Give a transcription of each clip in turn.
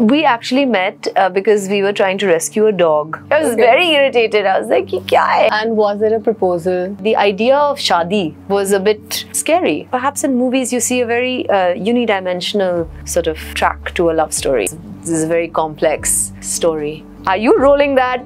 We actually met because we were trying to rescue a dog. I was very irritated. I was like, "Ye kya hai?" And was it a proposal? The idea of shadi was a bit scary. Perhaps in movies you see a very unidimensional sort of track to a love story. This is a very complex story. Are you rolling that?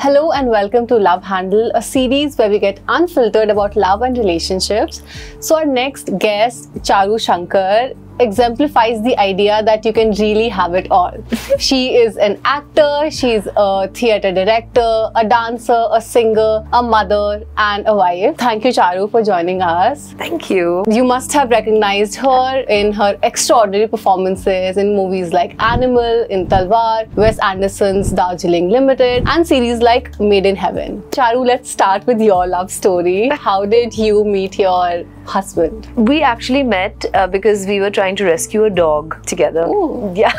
Hello and welcome to Love Handle, a series where we get unfiltered about love and relationships. So our next guest, Charu Shankar, exemplifies the idea that you can really have it all. She is an actor, she's a theatre director, a dancer, a singer, a mother and a wife. Thank you, Charu, for joining us. Thank you. You must have recognized her in her extraordinary performances in movies like Animal, in Talwar, Wes Anderson's Darjeeling Limited and series like Made in Heaven. Charu, let's start with your love story. How did you meet your husband? We actually met because we were trying to rescue a dog together. Ooh. Yeah.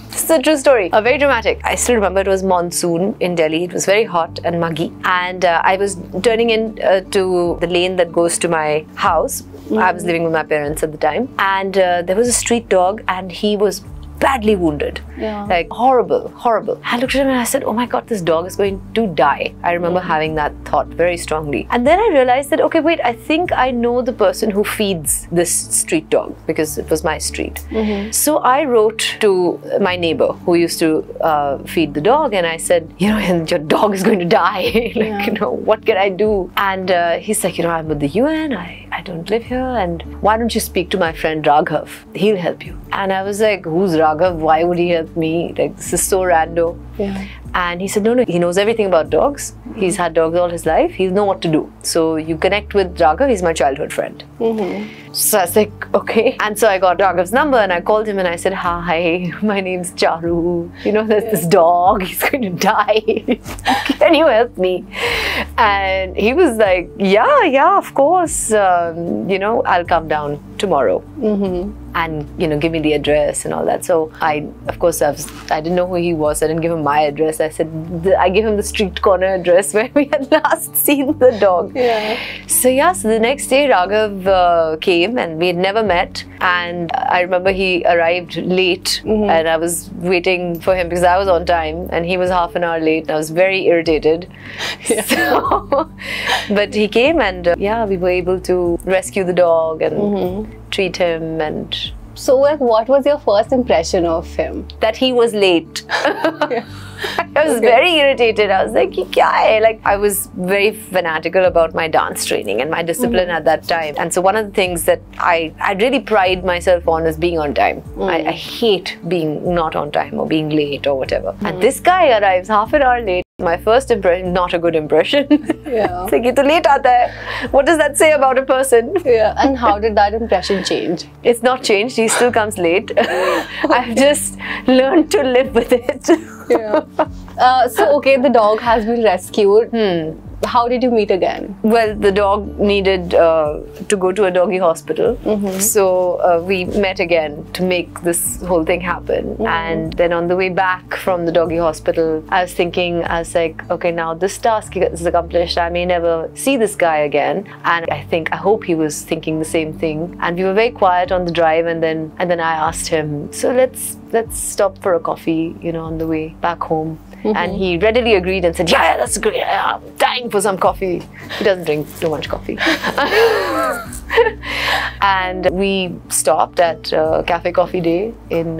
It's a true story. Very dramatic. I still remember it was monsoon in Delhi. It was very hot and muggy. And I was turning in to the lane that goes to my house. I was living with my parents at the time. And there was a street dog and he was badly wounded. Yeah. Like horrible, horrible. I looked at him and I said, oh my God, this dog is going to die. I remember having that thought very strongly. And then I realized that, okay, wait, I think I know the person who feeds this street dog because it was my street. So I wrote to my neighbor who used to feed the dog and I said, you know, your dog is going to die. Like, you know, what can I do? And he's like, you know, I'm with the UN. I don't live here. And why don't you speak to my friend Raghav? He'll help you. And I was like, who's Raghav? Why would he help me? Like, this is so rando. Yeah. And he said, no, he knows everything about dogs. He's had dogs all his life. He'll know what to do. So you connect with Raghav. He's my childhood friend. So I was like, okay. And so I got Raghav's number and I called him and I said, hi, my name's Charu. You know, there's this dog. He's going to die. Can you help me? And he was like, yeah, of course. You know, I'll come down tomorrow. And, you know, give me the address and all that. So I didn't know who he was. I didn't give him my address. I said, I gave him the street corner address where we had last seen the dog. So the next day Raghav came and we had never met. And I remember he arrived late and I was waiting for him because I was on time and he was half an hour late and I was very irritated. So, but he came and we were able to rescue the dog and treat him. And so, like, what was your first impression of him? That he was late. I was very irritated. I was like, "Ye kya hai?" Like, I was very fanatical about my dance training and my discipline at that time. And so one of the things that I really pride myself on is being on time. I hate being not on time or being late or whatever. And this guy arrives half an hour late. My first impression, not a good impression. It's like, "Ye to late aata hai." What does that say about a person? And how did that impression change? It's not changed. He still comes late. I've just learned to live with it. So, okay, the dog has been rescued. How did you meet again? Well, the dog needed to go to a doggy hospital. So we met again to make this whole thing happen. And then on the way back from the doggy hospital, I was like, okay, now this task is accomplished. I may never see this guy again. And I hope he was thinking the same thing. And we were very quiet on the drive. And then I asked him, so let's stop for a coffee, you know, on the way back home. And he readily agreed and said, yeah, that's great. I'm dying for some coffee. He doesn't drink too much coffee. And we stopped at Cafe Coffee Day in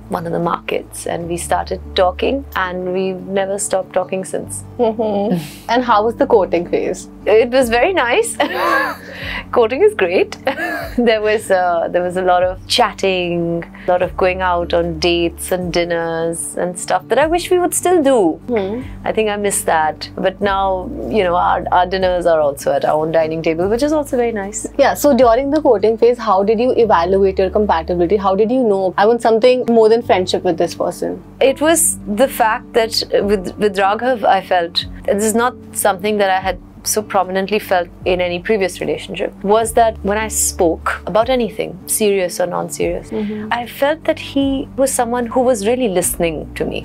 one of the markets and we started talking and we've never stopped talking since. And how was the courting phase? It was very nice. Courting is great. There was a lot of chatting, a lot of going out on dates and dinners and stuff that I wish we would still do. I think I miss that. But now, you know, our dinners are also at our own dining table, which is also very nice. Yeah, so during the courting phase, how did you evaluate your compatibility? How did you know I want something more than friendship with this person? It was the fact that with Raghav, I felt this is not something that I had so prominently felt in any previous relationship, was that when I spoke about anything, serious or non-serious, I felt that he was someone who was really listening to me.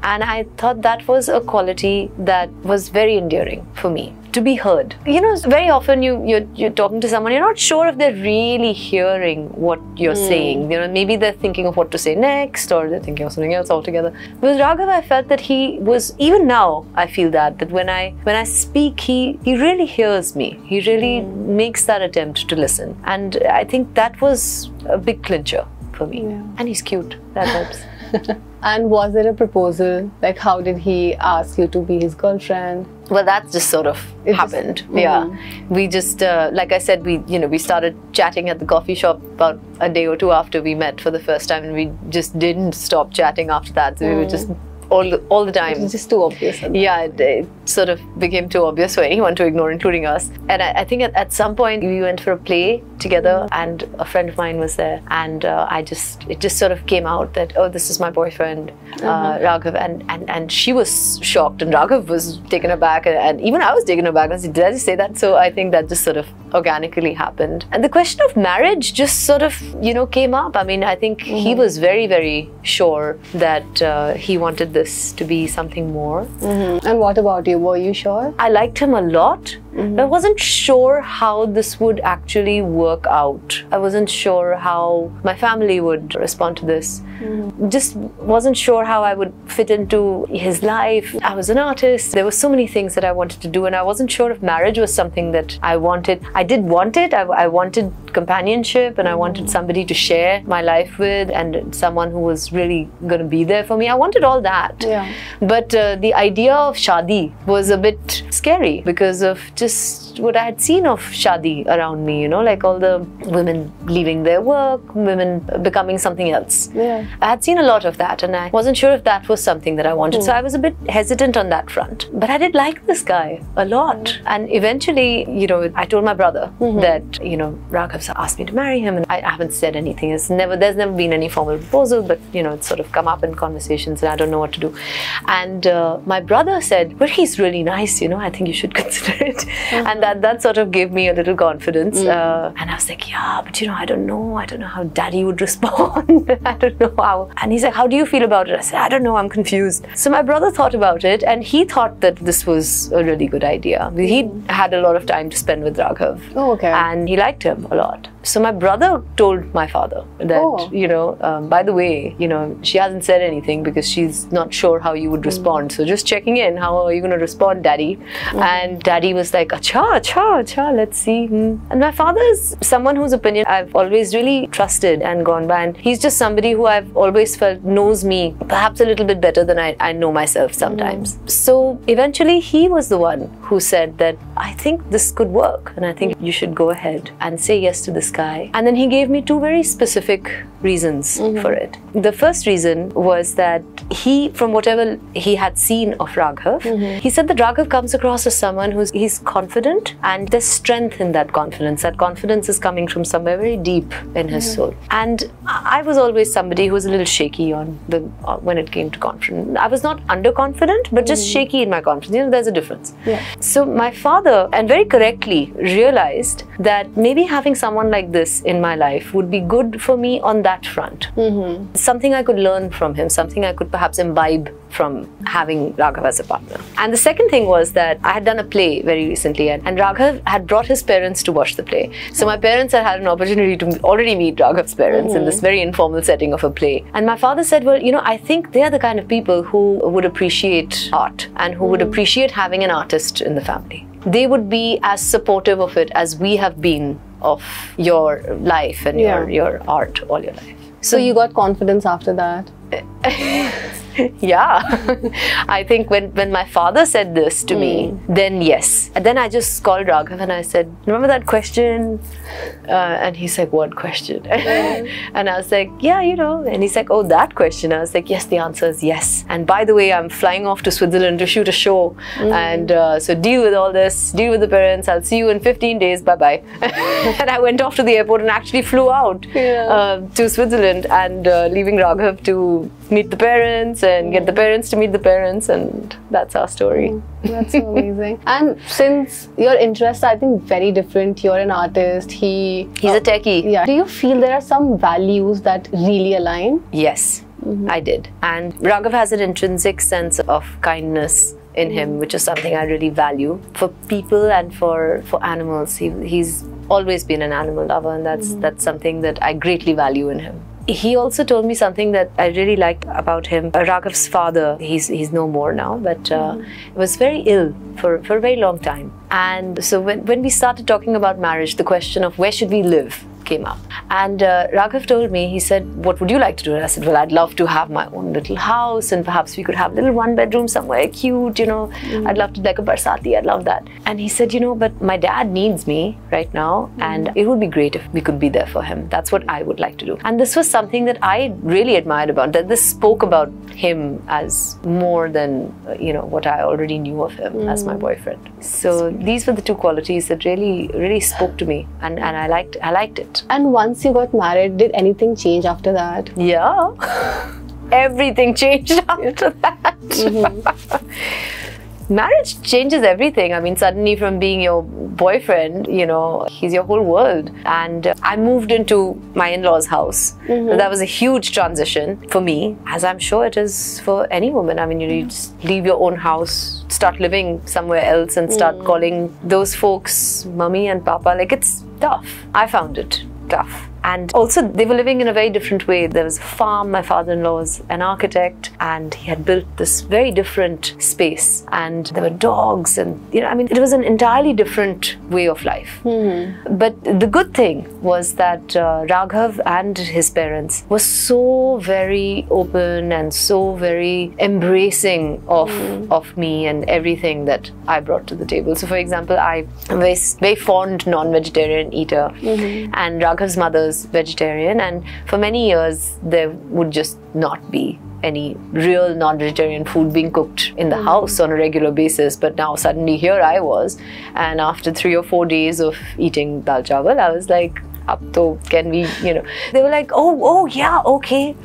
And I thought that was a quality that was very endearing for me to be heard. You know, very often you're talking to someone, you're not sure if they're really hearing what you're saying. You know, maybe they're thinking of what to say next, or they're thinking of something else altogether. With Raghav, I felt that he was, even now I feel that when I speak, he really hears me. He really makes that attempt to listen. And I think that was a big clincher for me. Yeah. And he's cute. That helps. And was there a proposal? Like, how did he ask you to be his girlfriend? Well, that just sort of happened. Yeah, we just, like I said, we started chatting at the coffee shop about a day or two after we met for the first time, and we just didn't stop chatting after that. So we were just all the time. It was just too obvious. Yeah, it sort of became too obvious for anyone to ignore, including us. And I think at some point we went for a play together, and a friend of mine was there, and it just sort of came out that, oh, this is my boyfriend, Raghav, and she was shocked, and Raghav was taken aback, and even I was taken aback. I said, did I just say that? So I think that just sort of organically happened. And the question of marriage just sort of, came up. I mean, I think he was very, very sure that he wanted this to be something more. And what about you? Were you sure? I liked him a lot. But I wasn't sure how this would actually work out. I wasn't sure how my family would respond to this. Just wasn't sure how I would fit into his life. I was an artist. There were so many things that I wanted to do, and I wasn't sure if marriage was something that I wanted. I did want it. I wanted companionship, and I wanted somebody to share my life with, and someone who was really going to be there for me. I wanted all that. Yeah. But the idea of shadi was a bit scary because of just what I had seen of shadi around me, like all the women leaving their work, women becoming something else. Yeah. I had seen a lot of that, and I wasn't sure if that was something that I wanted. So I was a bit hesitant on that front. But I did like this guy a lot. And eventually, I told my brother that, Raghav asked me to marry him, and I haven't said anything. There's never been any formal proposal, but, it's sort of come up in conversations, and I don't know what to do. And my brother said, well, he's really nice, I think you should consider it. And that sort of gave me a little confidence. And I was like, yeah, but I don't know how daddy would respond. I don't know how. And he's like, how do you feel about it? I said, I don't know, I'm confused. So my brother thought about it, and he thought that this was a really good idea. He had a lot of time to spend with Raghav. Oh, okay. And he liked him a lot. So my brother told my father that, by the way, she hasn't said anything because she's not sure how you would respond. So just checking in, how are you going to respond, daddy? And daddy was like, acha, let's see. And my father is someone whose opinion I've always really trusted and gone by. And he's just somebody who I've always felt knows me perhaps a little bit better than I know myself sometimes. So eventually he was the one who said that, I think this could work, and I think you should go ahead and say yes to this guy. And then he gave me two very specific reasons for it. The first reason was that from whatever he had seen of Raghav, he said that Raghav comes across as someone he's confident, and there's strength in that confidence. That confidence is coming from somewhere very deep in his soul. And I was always somebody who was a little shaky when it came to confidence. I was not underconfident, but just shaky in my confidence. There's a difference. Yeah. So my father, and very correctly, realized that maybe having someone like this in my life would be good for me on that front. Something I could learn from him, something I could perhaps imbibe from having Raghav as a partner. And the second thing was that I had done a play very recently, and Raghav had brought his parents to watch the play. So my parents had an opportunity to already meet Raghav's parents in this very informal setting of a play. And my father said, well, I think they are the kind of people who would appreciate art and who would appreciate having an artist in the family. They would be as supportive of it as we have been of your life and your art all your life. So you got confidence after that? Yeah. I think when my father said this to me, then yes. And then I just called Raghav and I said, remember that question? And he's like, what question? And I was like, yeah, And he's like, oh, that question? I was like, yes, the answer is yes. And by the way, I'm flying off to Switzerland to shoot a show. And so deal with all this, deal with the parents. I'll see you in 15 days. Bye-bye. And I went off to the airport and actually flew out to Switzerland, and leaving Raghav to meet the parents and get the parents to meet the parents, and that's our story. That's so amazing. And since your interests are, I think, very different, you're an artist, he's a techie. Yeah. Do you feel there are some values that really align? Yes, I did. And Raghav has an intrinsic sense of kindness in him, which is something I really value. For people and for animals, he's always been an animal lover, and that's something that I greatly value in him. He also told me something that I really liked about him. Raghav's father, he's no more now, but was very ill for a very long time. And so when we started talking about marriage, the question of where should we live came up. And Raghav told me, he said, what would you like to do? And I said, well, I'd love to have my own little house, and perhaps we could have a little one-bedroom somewhere cute, you know. I'd love to, like a barsati, I'd love that. And he said, you know, but my dad needs me right now, and it would be great if we could be there for him. That's what I would like to do. And this was something that I really admired about, that this spoke about him as more than, you know, what I already knew of him as my boyfriend. So these were the two qualities that really spoke to me, and I liked it. And once you got married, did anything change after that? Yeah. Everything changed after that. Marriage changes everything. I mean, suddenly from being your boyfriend, you know, he's your whole world. And I moved into my in-laws' house. That was a huge transition for me, as I'm sure it is for any woman. I mean, you just leave your own house, start living somewhere else, and start calling those folks mummy and papa. Like, it's tough. I found it tough. And also, they were living in a very different way. There was a farm. My father-in-law was an architect, and he had built this very different space. And there were dogs, and, you know, I mean, it was an entirely different way of life. But the good thing was that Raghav and his parents were so very open and so very embracing of me and everything that I brought to the table. So, for example, I'm a very fond non-vegetarian eater, and Raghav's mother's vegetarian, and for many years there would just not be any real non-vegetarian food being cooked in the house on a regular basis. But now suddenly here I was, and after 3 or 4 days of eating dal chawal, I was like, up to, can we, you know, they were like, oh yeah, okay,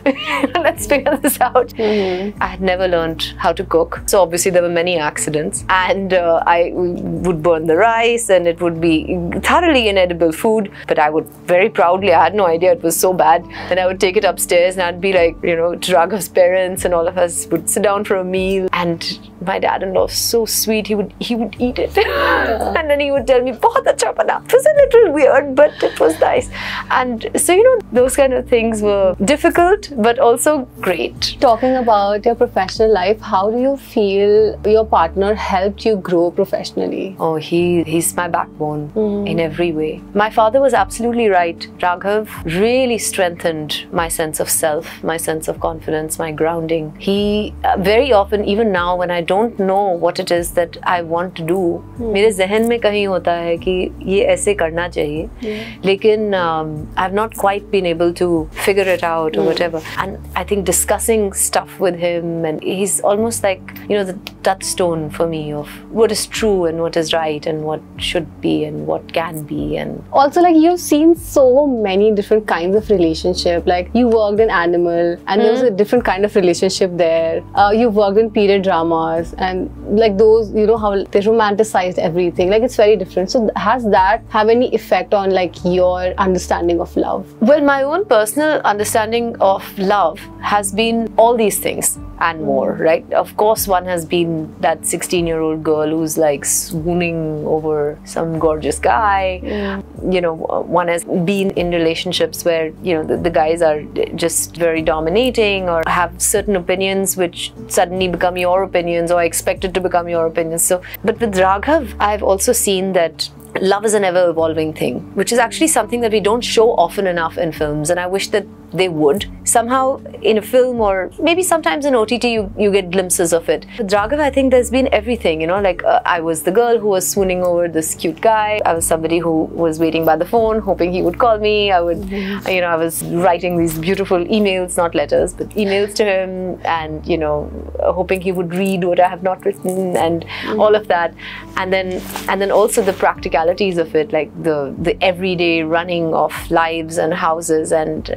let's figure this out. I had never learned how to cook, so obviously there were many accidents, and I would burn the rice, and it would be thoroughly inedible food, but I would very proudly, I had no idea it was so bad, and I would take it upstairs, and I'd be like, you know, to Raghav's parents, and all of us would sit down for a meal, and my dad-in-law was so sweet, he would eat it, and then he would tell me, "Bahut acha bana." It was a little weird, but it was nice. And so, you know, those kind of things were difficult, but also great. Talking about your professional life, how do you feel your partner helped you grow professionally? Oh, he's my backbone in every way. My father was absolutely right. Raghav really strengthened my sense of self, my sense of confidence, my grounding. He very often, even now, when I don't know what it is that I want to do, मेरे ज़हन में कहीं होता है कि ये ऐसे करना चाहिए, लेकिन I've not quite been able to figure it out or whatever. And I think discussing stuff with him, and he's almost like, you know, the touchstone for me of what is true and what is right and what should be and what can be. And also, like, you've seen so many different kinds of relationship. Like, you worked in Animal, and there was a different kind of relationship there. You worked in period dramas, and like those, you know, how they romanticized everything. Like, it's very different. So has that have any effect on like your understanding of love? Well, my own personal understanding of love has been all these things and more, right? Of course, one has been that 16-year-old girl who's like swooning over some gorgeous guy. You know, one has been in relationships where, you know, the guys are just very dominating or have certain opinions which suddenly become your opinions or expected to become your opinions. So, but with Raghav, I've also seen that love is an ever-evolving thing, which is actually something that we don't show often enough in films, and I wish that they would. Somehow in a film, or maybe sometimes in OTT, you get glimpses of it. With Raghav, I think there's been everything, you know, like I was the girl who was swooning over this cute guy. I was somebody who was waiting by the phone, hoping he would call me. I would, you know, I was writing these beautiful emails, not letters, but emails to him, and, you know, hoping he would read what I have not written, and all of that. And then also the practicality practicalities of it, like the everyday running of lives and houses, and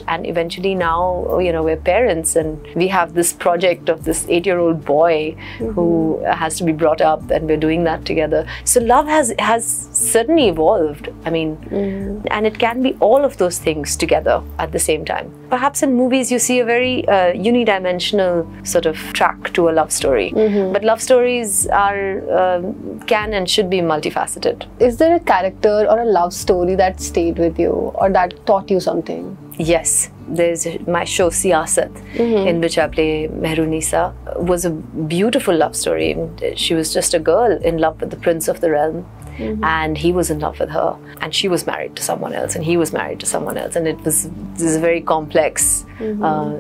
eventually now, you know, we're parents and we have this project of this 8-year-old boy who has to be brought up, and we're doing that together. So love has certainly evolved. I mean, and it can be all of those things together at the same time. Perhaps in movies you see a very unidimensional sort of track to a love story, but love stories are can and should be multifaceted. Is there a character or a love story that stayed with you or that taught you something? Yes. There's my show Siyaasat, in which I play Mehrunissa. Was a beautiful love story. She was just a girl in love with the prince of the realm, and he was in love with her, and she was married to someone else, and he was married to someone else, and this is a very complex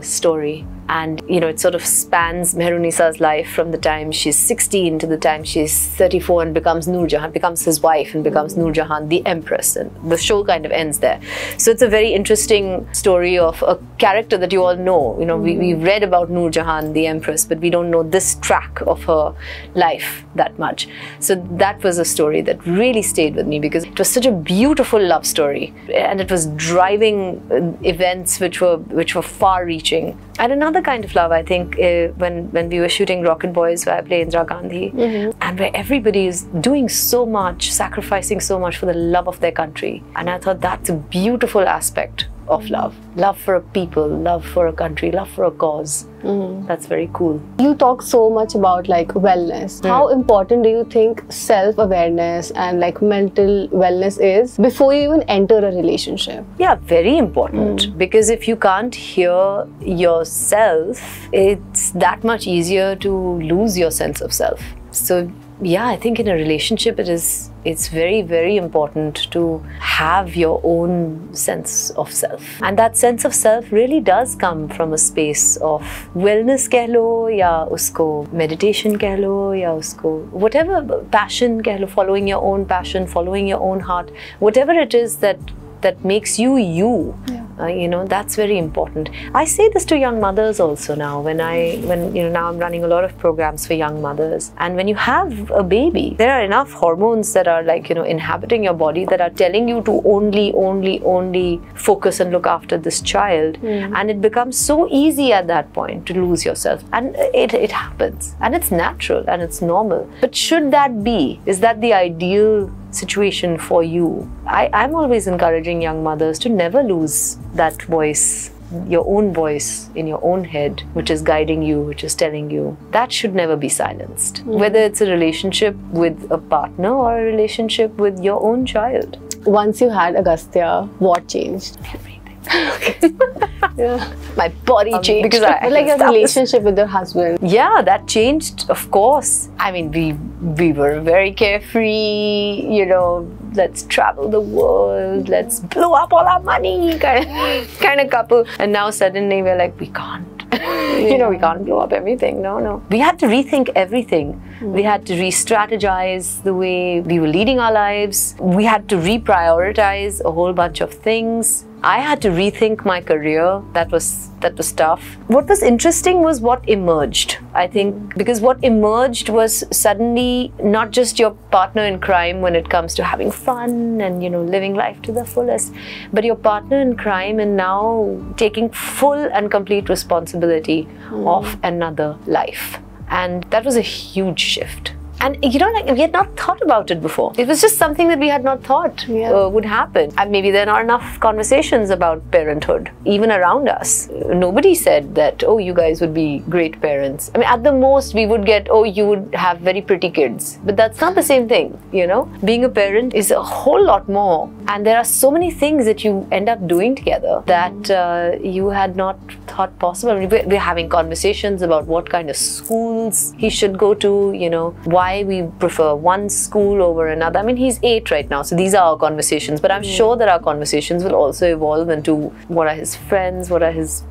story. And you know, it sort of spans Mehrunissa's life from the time she's 16 to the time she's 34 and becomes Noor Jahan, becomes his wife and becomes Noor Jahan, the empress, and the show kind of ends there. So it's a very interesting story of a character that you all know. You know, we've read about Noor Jahan, the empress, but we don't know this track of her life that much. So that was a story that really stayed with me because it was such a beautiful love story, and it was driving events which were far-reaching. And another kind of love, I think, when we were shooting Rocket Boys, where I play Indira Gandhi, and where everybody is doing so much, sacrificing so much for the love of their country. And I thought that's a beautiful aspect of love. Love for a people, love for a country, love for a cause. That's very cool. You talk so much about like wellness. How important do you think self-awareness and like mental wellness is before you even enter a relationship? Yeah, very important. Because if you can't hear yourself, it's that much easier to lose your sense of self. So yeah, I think in a relationship it's very, very important to have your own sense of self. And that sense of self really does come from a space of wellness keh lo, ya usko meditation keh lo, ya usko whatever, passion keh lo, following your own passion, following your own heart, whatever it is that makes you you. You know, that's very important. I say this to young mothers also now, when you know, now I'm running a lot of programs for young mothers, and when you have a baby, there are enough hormones that are like, you know, inhabiting your body that are telling you to only focus and look after this child, and it becomes so easy at that point to lose yourself, and it happens, and it's natural and it's normal. But should that be? Is that the ideal situation for you? I'm always encouraging young mothers to never lose that voice, your own voice in your own head, which is guiding you, which is telling you. That should never be silenced. Whether it's a relationship with a partner or a relationship with your own child. Once you had Agastya, what changed? Everything. Yeah. My body changed. Because like your relationship with your husband. Yeah, that changed, of course. I mean, we were very carefree, you know, let's travel the world, let's blow up all our money kind of couple. And now suddenly we're like, we can't. You know, we can't blow up everything. No. We had to rethink everything. We had to re-strategize the way we were leading our lives. We had to reprioritize a whole bunch of things. I had to rethink my career. That was tough. What was interesting was what emerged, I think, because what emerged was suddenly not just your partner in crime when it comes to having fun and, you know, living life to the fullest, but your partner in crime and now taking full and complete responsibility of another life. And that was a huge shift. And you know, like, we had not thought about it before. It was just something that we had not thought would happen. And maybe there are not enough conversations about parenthood, even around us. Nobody said that, oh, you guys would be great parents. I mean, at the most, we would get, oh, you would have very pretty kids. But that's not the same thing, you know? Being a parent is a whole lot more. And there are so many things that you end up doing together that you had not thought possible. I mean, we're having conversations about what kind of schools he should go to, you know, why we prefer one school over another. I mean, he's 8 right now, so these are our conversations, but I'm sure that our conversations will also evolve into what are his friends, what are his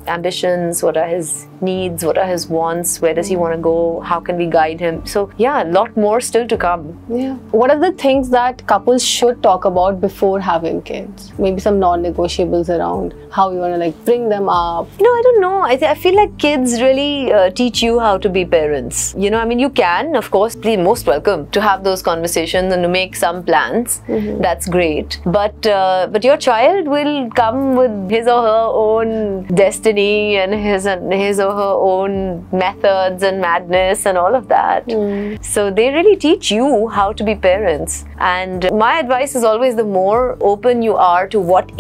ambitions, what are his needs, what are his wants, where does he want to go, how can we guide him. So yeah, a lot more still to come. Yeah. What are the things that couples should talk about before having kids? Maybe some non-negotiables around how you want to like bring them up. I don't know. I feel like kids really teach you how to be parents. I mean, you can, of course, be most welcome to have those conversations and to make some plans. That's great. But your child will come with his or her own destiny and his or her own methods and madness and all of that. So they really teach you how to be parents. And my advice is always, the more open you are to what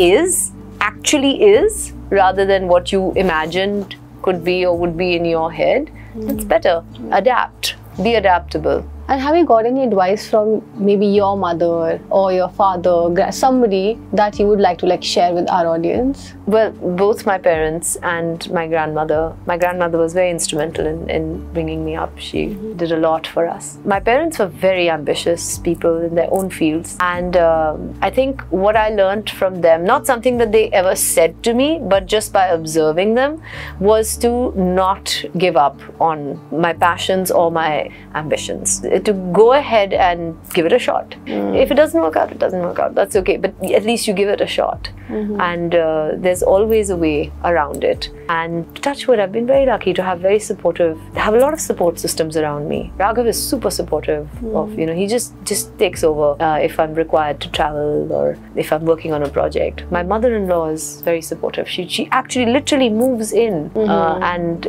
actually is, rather than what you imagined could be or would be in your head, it's better. Adapt. Be adaptable. And have you got any advice from maybe your mother or your father, somebody that you would like to like share with our audience? Well, both my parents and my grandmother. My grandmother was very instrumental in bringing me up. She did a lot for us. My parents were very ambitious people in their own fields. And I think what I learned from them, not something that they ever said to me, but just by observing them, was to not give up on my passions or my ambitions. To go ahead and give it a shot. If it doesn't work out, it doesn't work out. That's okay. But at least you give it a shot. And there's always a way around it. And touch wood, I've been very lucky to have have a lot of support systems around me. Raghav is super supportive of, he just takes over if I'm required to travel or if I'm working on a project. My mother-in-law is very supportive. She actually literally moves in and,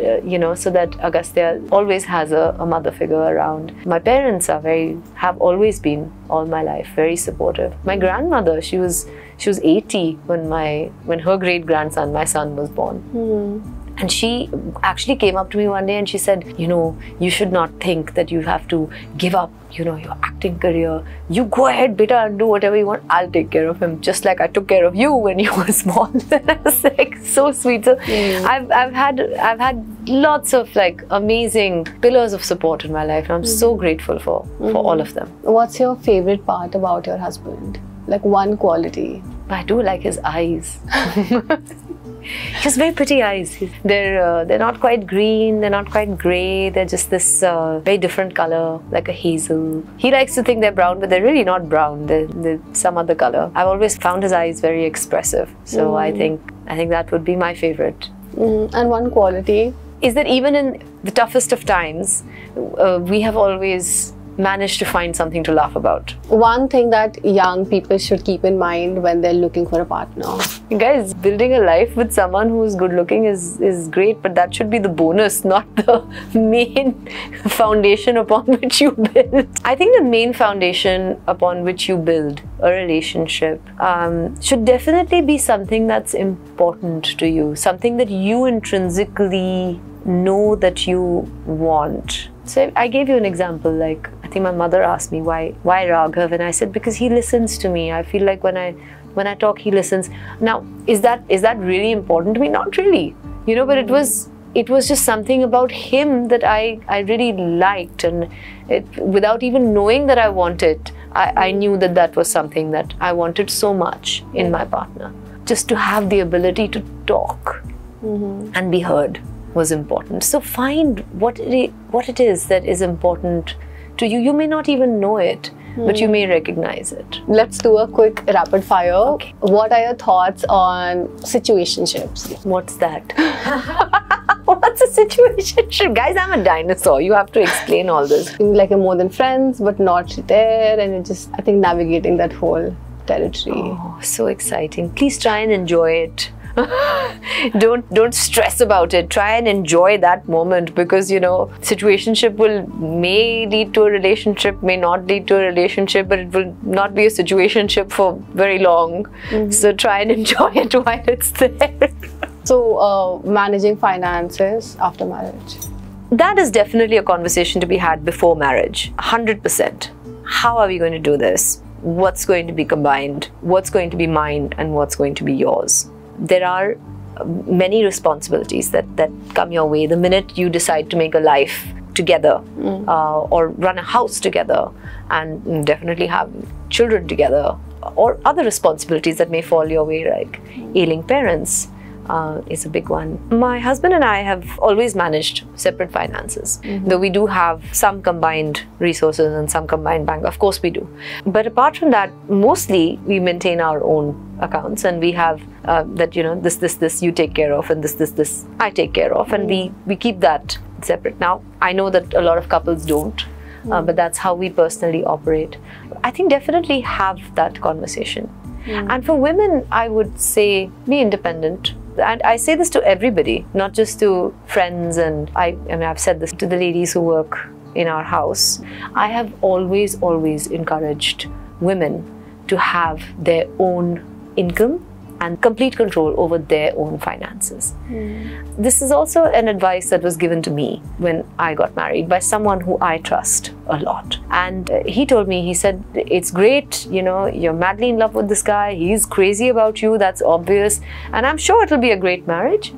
so that Agastya always has a mother figure around. My parents have always been all my life very supportive. My grandmother, she was 80 when her great grandson, my son, was born. And she actually came up to me one day and she said, you should not think that you have to give up, your acting career. You go ahead, beta, and do whatever you want. I'll take care of him, just like I took care of you when you were small. And I was like, so sweet. So I've had lots of like amazing pillars of support in my life, and I'm so grateful for all of them. What's your favorite part about your husband? Like one quality? I do like his eyes. He has very pretty eyes. They're not quite green, they're not quite grey, they're just this very different colour, like a hazel. He likes to think they're brown, but they're really not brown. They're some other colour. I've always found his eyes very expressive. So I think that would be my favourite. And one quality? Is that even in the toughest of times, we have always managed to find something to laugh about. One thing that young people should keep in mind when they're looking for a partner. Guys, building a life with someone who's good looking is great, but that should be the bonus, not the main foundation upon which you build. I think the main foundation upon which you build a relationship should definitely be something that's important to you, something that you intrinsically know that you want. So I gave you an example, like I think my mother asked me why Raghav, and I said because he listens to me. I feel like when I talk, he listens. Now, is that really important to me? Not really, but it was just something about him that I really liked, and without even knowing that I wanted, I knew that was something that I wanted so much in my partner. Just to have the ability to talk and be heard was important. So find what it is that is important to you. You may not even know it, but you may recognize it. Let's do a quick rapid fire. Okay. What are your thoughts on situationships? What's that? What's a situationship? Guys, I'm a dinosaur. You have to explain all this. Like you're more than friends, but not there, and it's just, I think, navigating that whole territory. Oh, so exciting. Please try and enjoy it. Don't stress about it. Try and enjoy that moment, because situationship may lead to a relationship, may not lead to a relationship, but it will not be a situationship for very long. So try and enjoy it while it's there. So managing finances after marriage? That is definitely a conversation to be had before marriage. 100%. How are we going to do this? What's going to be combined? What's going to be mine and what's going to be yours? There are many responsibilities that come your way the minute you decide to make a life together or run a house together and definitely have children together, or other responsibilities that may fall your way, like ailing parents, is a big one. My husband and I have always managed separate finances, though we do have some combined resources and some combined bank. Of course we do. But apart from that, mostly we maintain our own accounts, and we have that, you know, this you take care of, and this I take care of, and we keep that separate. Now, I know that a lot of couples don't, but that's how we personally operate. I think definitely have that conversation. And for women, I would say be independent. And I say this to everybody, not just to friends, and I mean, I've said this to the ladies who work in our house. I have always encouraged women to have their own income and complete control over their own finances. This is also an advice that was given to me when I got married by someone who I trust a lot. And he told me, he said, it's great, you know, you're madly in love with this guy, he's crazy about you, that's obvious, and I'm sure it'll be a great marriage.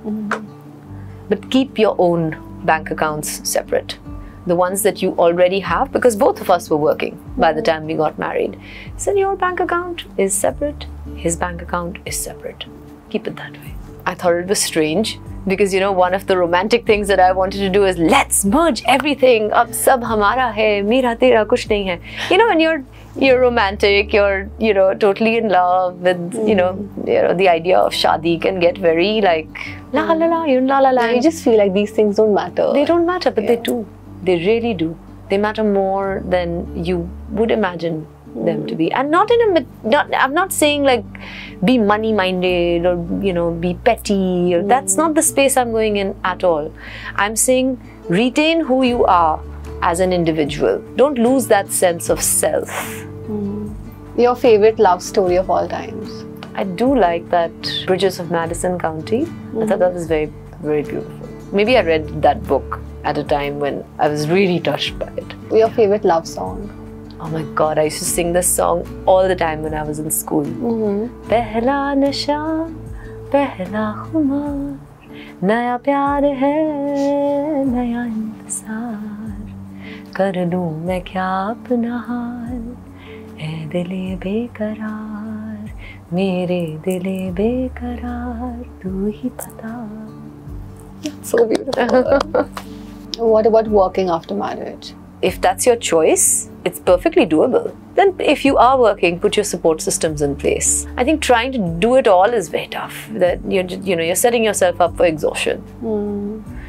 But keep your own bank accounts separate. The ones that you already have, because both of us were working by the time we got married. So your bank account is separate, his bank account is separate. Keep it that way. I thought it was strange because, you know, one of the romantic things that I wanted to do is let's merge everything. Ab sab hamara hai, mera tera kuch nahi hai. You know, when you're romantic, you're, you know, totally in love with, you know, the idea of shadi can get very like la la la, you're in la la la. You just feel like these things don't matter. They don't matter, but they do. They really do. They matter more than you would imagine them to be. And not in a, I'm not saying like be money minded or, you know, be petty. Or, that's not the space I'm going in at all. I'm saying retain who you are as an individual. Don't lose that sense of self. Your favorite love story of all times? I do like that Bridges of Madison County. I thought that was very, very beautiful. Maybe I read that book at a time when I was really touched by it. Your favorite love song? Oh my God, I used to sing this song all the time when I was in school. Pehla nasha, pehla khumar, naya pyar hai, naya intezar, kar loon main kya apna haal, hai dile bekarar, mere dile bekarar, tu hi pata. So beautiful. What about working after marriage? If that's your choice, it's perfectly doable. Then if you are working, put your support systems in place. I think trying to do it all is very tough. That you're setting yourself up for exhaustion.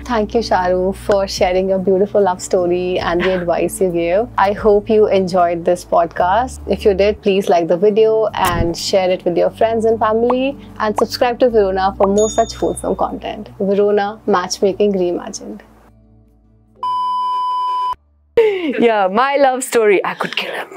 Thank you, Charu, for sharing your beautiful love story and the advice you gave. I hope you enjoyed this podcast. If you did, please like the video and share it with your friends and family. And subscribe to Verona for more such wholesome content. Verona, Matchmaking Reimagined. Yeah, my love story. I could kill him.